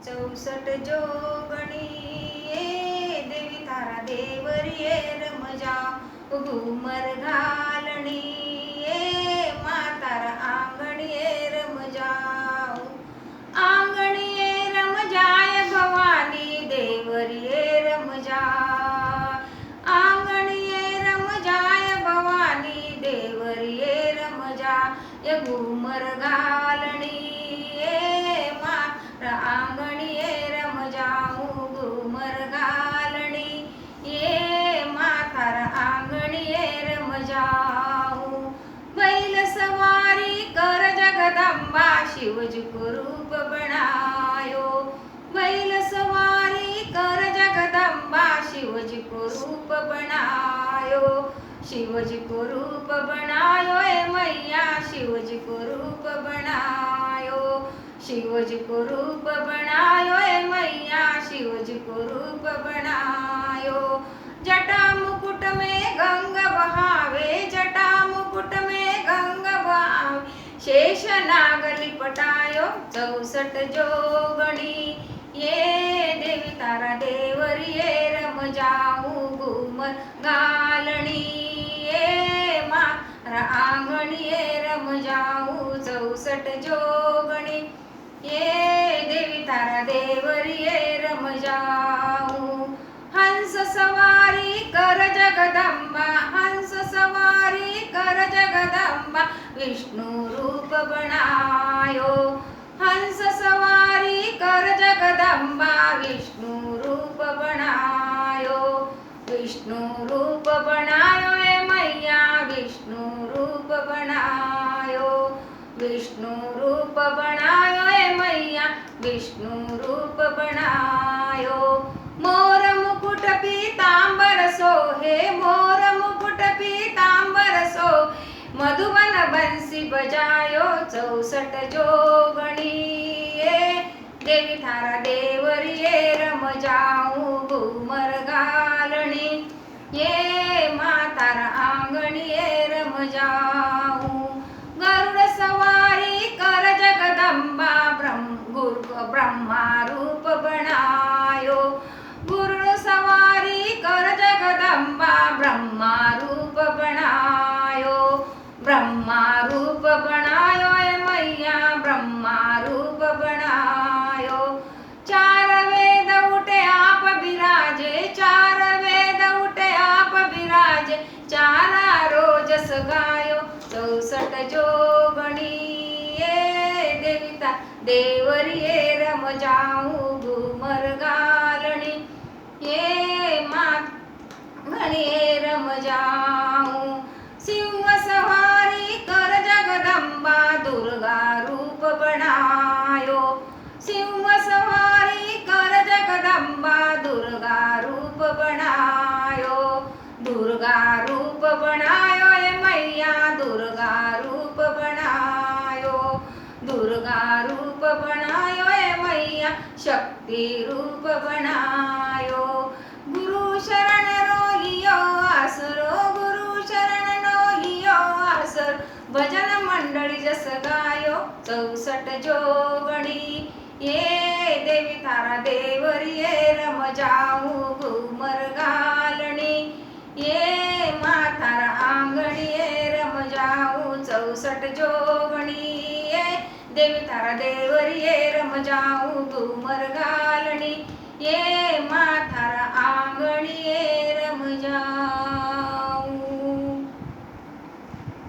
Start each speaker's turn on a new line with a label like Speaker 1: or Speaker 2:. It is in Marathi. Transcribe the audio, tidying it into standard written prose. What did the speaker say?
Speaker 1: 64 जोगणी ये देवी तारा देवरी ये रमजा घुमर घालणी ये मातारा आंगणी ये रमजाऊ आंगणी ये रमजाय भवानी देवरी ये रमजा आंगणी ये रमजाय भवानी देवरी ये रमजा ये घुमर घालणी ये मातारा आंगणी ये रमजाऊ घुमर घालणी ये मातारा आंगणी ये रमजाऊ बैल सवारी कर जगदंबा शिवजी को रूप बनायो बैल सवारी कर जगदंबा शिवजी को रूप बनायो शिवजी को रूप बनायो ए मैया शिवजी को रूप बनायो शिवजी को रूप बनायो ए मैया शिवजी को रूप बनायो जटा मुकुट में गंगा बहावे जटा मुकुट में गंगा बहावे शेष नाग लिपटायो 64 जोगणी ये देवी तारा देवरी ये रमजाऊ घुमर घालणी ये मारा आंगणी ये रमजाऊ 64 जोगणी ये देवी तारा देवरी ये रमजाऊ हंस सवारी कर जगदंबा हंस सवारी कर जगदंबा विष्णु रूप बनायो हंस सवारी कर जगदंबा विष्णु रूप बनायो विष्णु रूप बनायो ए मैया विष्णु रूप बनायो विष्णु रूप बनायो ए मैया विष्णु रूप बनायो मोर मुकुट पीतांबर सोहे मोर मुकुट पीतांबर सो मधुबन बंसी बजायो 64 जोगणी ये देवी थारा देवरी ये रमजाऊ घुमर घालणी ये मातारा आंगणी ये रमजाऊ गरुड सवारी कर जगदंबा ब्रह्मा रूप बनायो गरुड सवारी कर जगदंबा ब्रह्मा रूप बनायो ब्रह्मा रूप बनायो ए मैया ब्रह्मा रूप बनायो चार वेद उठे आप विराजे चार वेद उठे आप विराजे चारा रोजस गायो 64 जोगणी ये देविता देवरी ये रमजाऊ घुमर घालणी ये मागणी ये रमजाऊ सिंह सवारी कर जगदंबा दुर्गा रूप बनायो सिंह सवारी कर जगदंबा दुर्गा रूप बनायो दुर्गा रूप बनायो ए मैया दुर्गा रूप बनायो दुर्गा रूप बनायो ए मैया शक्ति रूप बनायो गुरु शरण रोगियो आसरो गुरु शरण रोगियो आसर भजन मंडळी जस गायो 64 जोगणी ये देवी तारा देवरी ये रमजाऊ घुमर घालणी ये मातारा आंगणी ये रमजाऊ 64 जोगणी ये देवी तारा देवरी ये रमजाऊ घुमर घालणी ये